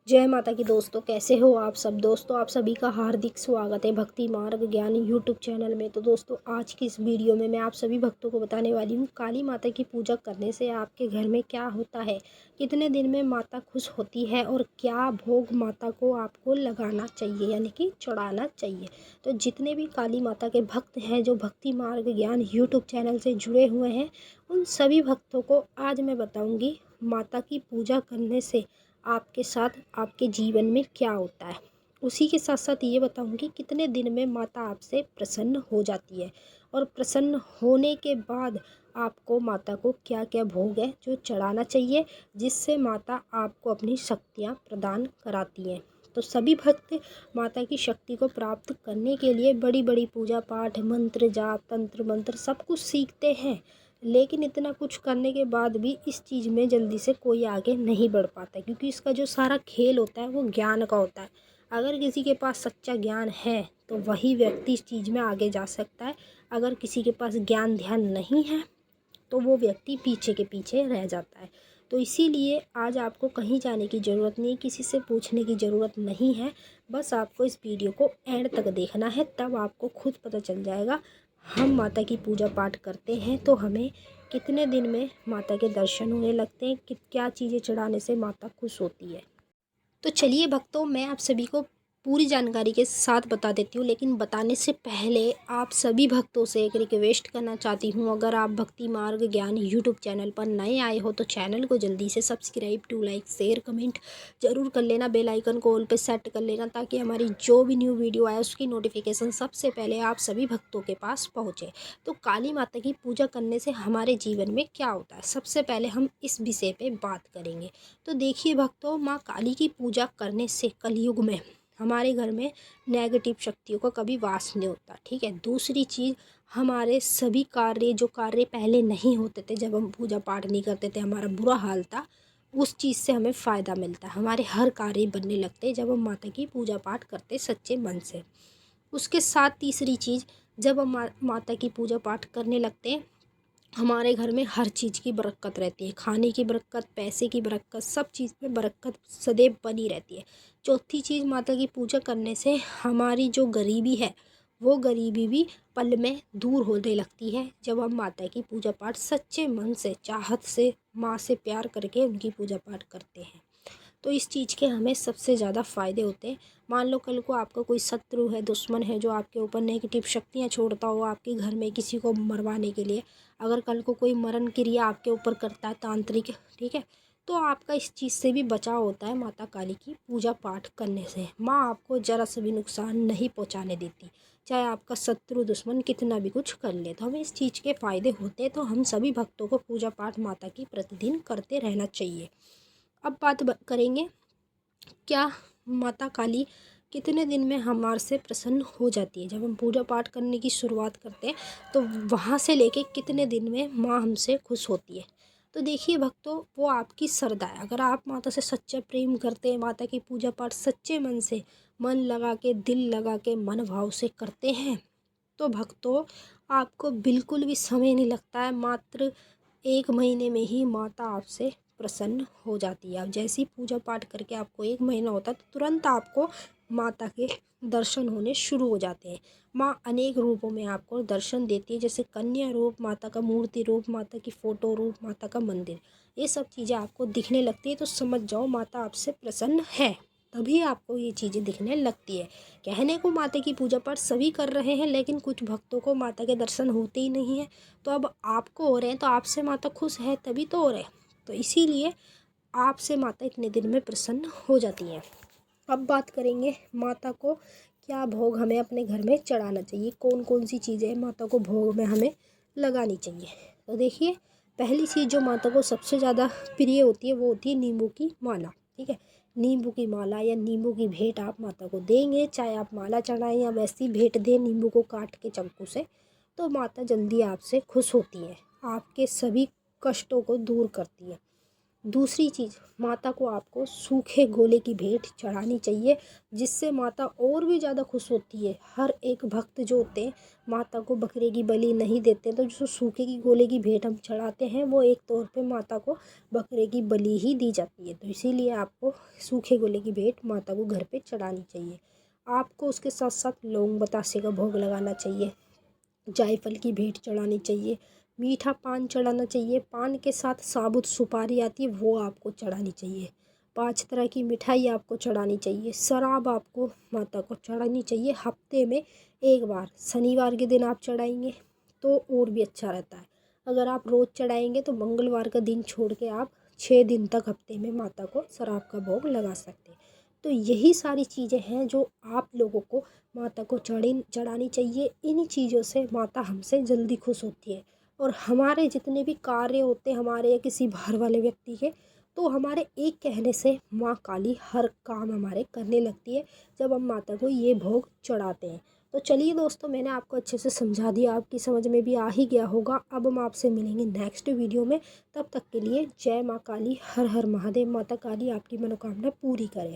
जय माता की दोस्तों, कैसे हो आप सब। दोस्तों आप सभी का हार्दिक स्वागत है भक्ति मार्ग ज्ञान यूट्यूब चैनल में। तो दोस्तों आज की इस वीडियो में मैं आप सभी भक्तों को बताने वाली हूँ काली माता की पूजा करने से आपके घर में क्या होता है, कितने दिन में माता खुश होती है और क्या भोग माता को आपको लगाना चाहिए यानी कि चढ़ाना चाहिए। तो जितने भी काली माता के भक्त हैं जो भक्ति मार्ग ज्ञान यूट्यूब चैनल से जुड़े हुए हैं, उन सभी भक्तों को आज मैं बताऊँगी माता की पूजा करने से आपके साथ आपके जीवन में क्या होता है। उसी के साथ साथ ये बताऊंगी कितने दिन में माता आपसे प्रसन्न हो जाती है और प्रसन्न होने के बाद आपको माता को क्या क्या भोग है जो चढ़ाना चाहिए, जिससे माता आपको अपनी शक्तियाँ प्रदान कराती हैं। तो सभी भक्त माता की शक्ति को प्राप्त करने के लिए बड़ी बड़ी पूजा पाठ मंत्र जाप तंत्र मंत्र सब कुछ सीखते हैं, लेकिन इतना कुछ करने के बाद भी इस चीज़ में जल्दी से कोई आगे नहीं बढ़ पाता, क्योंकि इसका जो सारा खेल होता है वो ज्ञान का होता है। अगर किसी के पास सच्चा ज्ञान है तो वही व्यक्ति इस चीज़ में आगे जा सकता है। अगर किसी के पास ज्ञान ध्यान नहीं है तो वो व्यक्ति पीछे के पीछे रह जाता है। तो इसीलिए आज आपको कहीं जाने की ज़रूरत नहीं, किसी से पूछने की ज़रूरत नहीं है। बस आपको इस वीडियो को एंड तक देखना है, तब आपको खुद पता चल जाएगा हम माता की पूजा पाठ करते हैं तो हमें कितने दिन में माता के दर्शन होने लगते हैं, कि क्या चीज़ें चढ़ाने से माता खुश होती है। तो चलिए भक्तों, मैं आप सभी को पूरी जानकारी के साथ बता देती हूँ, लेकिन बताने से पहले आप सभी भक्तों से एक रिक्वेस्ट करना चाहती हूँ। अगर आप भक्ति मार्ग ज्ञान यूट्यूब चैनल पर नए आए हो तो चैनल को जल्दी से subscribe to like share comment ज़रूर कर लेना। बेल आइकन को ऑल पे सेट कर लेना, ताकि हमारी जो भी न्यू वीडियो आए उसकी नोटिफिकेशन सबसे पहले आप सभी भक्तों के पास पहुँचे। तो काली माता की पूजा करने से हमारे जीवन में क्या होता है, सबसे पहले हम इस विषय पर बात करेंगे। तो देखिए भक्तों, माँ काली की पूजा करने से कलयुग में हमारे घर में नेगेटिव शक्तियों का कभी वास नहीं होता। ठीक है। दूसरी चीज़, हमारे सभी कार्य जो कार्य पहले नहीं होते थे, जब हम पूजा पाठ नहीं करते थे हमारा बुरा हाल था, उस चीज़ से हमें फ़ायदा मिलता है। हमारे हर कार्य बनने लगते हैं जब हम माता की पूजा पाठ करते सच्चे मन से। उसके साथ तीसरी चीज़, जब हम माता की पूजा पाठ करने लगते हैं, हमारे घर में हर चीज़ की बरकत रहती है। खाने की बरकत, पैसे की बरकत, सब चीज़ में बरकत सदैव बनी रहती है। चौथी चीज़, माता की पूजा करने से हमारी जो गरीबी है वो गरीबी भी पल में दूर होने लगती है, जब हम माता की पूजा पाठ सच्चे मन से चाहत से माँ से प्यार करके उनकी पूजा पाठ करते हैं। तो इस चीज़ के हमें सबसे ज़्यादा फ़ायदे होते हैं। मान लो कल को आपका कोई शत्रु है, दुश्मन है, जो आपके ऊपर नेगेटिव शक्तियाँ छोड़ता हो आपके घर में किसी को मरवाने के लिए। अगर कल को कोई मरण क्रिया आपके ऊपर करता है तांत्रिक, ठीक है, तो आपका इस चीज़ से भी बचाव होता है माता काली की पूजा पाठ करने से। माँ आपको ज़रा सा भी नुकसान नहीं पहुँचाने देती, चाहे आपका शत्रु दुश्मन कितना भी कुछ कर ले। तो हमें इस चीज़ के फ़ायदे होते हैं, तो हम सभी भक्तों को पूजा पाठ माता की प्रतिदिन करते रहना चाहिए। अब बात करेंगे क्या माता काली कितने दिन में हमारे से प्रसन्न हो जाती है। जब हम पूजा पाठ करने की शुरुआत करते हैं तो वहाँ से लेके कितने दिन में माँ हमसे खुश होती है। तो देखिए भक्तों, वो आपकी श्रद्धा है। अगर आप माता से सच्चा प्रेम करते हैं, माता की पूजा पाठ सच्चे मन से, मन लगा के, दिल लगा के, मन भाव से करते हैं, तो भक्तों आपको बिल्कुल भी समय नहीं लगता है। मात्र 1 महीने में ही माता आपसे प्रसन्न हो जाती है। अब जैसे ही पूजा पाठ करके आपको 1 महीना होता है तो तुरंत आपको माता के दर्शन होने शुरू हो जाते हैं। माँ अनेक रूपों में आपको दर्शन देती है, जैसे कन्या रूप, माता का मूर्ति रूप, माता की फ़ोटो रूप, माता का मंदिर। ये सब चीज़ें आपको दिखने लगती है तो समझ जाओ माता आपसे प्रसन्न है, तभी आपको ये चीज़ें दिखने लगती है। कहने को माता की पूजा पाठ सभी कर रहे हैं, लेकिन कुछ भक्तों को माता के दर्शन होते ही नहीं है। तो अब आपको हो रहे हैं तो आपसे माता खुश है तभी तो हो रहे हैं। तो इसीलिए आपसे माता इतने दिन में प्रसन्न हो जाती हैं। अब बात करेंगे माता को क्या भोग हमें अपने घर में चढ़ाना चाहिए, कौन कौन सी चीज़ें माता को भोग में हमें लगानी चाहिए। तो देखिए, पहली चीज़ जो माता को सबसे ज़्यादा प्रिय होती है वो होती है नींबू की माला। ठीक है। नींबू की माला या नींबू की भेंट आप माता को देंगे, चाहे आप माला चढ़ाएं या वैसी भेंट दें नींबू को काट के चाकू से, तो माता जल्दी आपसे खुश होती है, आपके सभी कष्टों को दूर करती है। दूसरी चीज़, माता को आपको सूखे गोले की भेंट चढ़ानी चाहिए, जिससे माता और भी ज़्यादा खुश होती है। हर एक भक्त जो होते हैं माता को बकरे की बलि नहीं देते, तो जो सूखे की गोले की भेंट हम चढ़ाते हैं वो एक तौर पे माता को बकरे की बलि ही दी जाती है। तो इसीलिए आपको सूखे गोले की भेंट माता को घर पे चढ़ानी चाहिए। आपको उसके साथ साथ लौंग बतासे का भोग लगाना चाहिए, जायफल की भेंट चढ़ानी चाहिए, मीठा पान चढ़ाना चाहिए। पान के साथ साबुत सुपारी आती है वो आपको चढ़ानी चाहिए। 5 तरह की मिठाई आपको चढ़ानी चाहिए। शराब आपको माता को चढ़ानी चाहिए हफ्ते में एक बार। शनिवार के दिन आप चढ़ाएंगे तो और भी अच्छा रहता है। अगर आप रोज़ चढ़ाएंगे तो मंगलवार का दिन छोड़ के आप 6 दिन तक हफ्ते में माता को शराब का भोग लगा सकते हैं। तो यही सारी चीज़ें हैं जो आप लोगों को माता को चढ़ानी चाहिए। इन्हीं चीज़ों से माता हमसे जल्दी खुश होती है। और हमारे जितने भी कार्य होते हैं हमारे या किसी बाहर वाले व्यक्ति के, तो हमारे एक कहने से माँ काली हर काम हमारे करने लगती है जब हम माता को ये भोग चढ़ाते हैं। तो चलिए दोस्तों, मैंने आपको अच्छे से समझा दिया, आपकी समझ में भी आ ही गया होगा। अब हम आपसे मिलेंगे नेक्स्ट वीडियो में। तब तक के लिए जय माँ काली, हर हर महादेव। माता काली आपकी मनोकामना पूरी करे।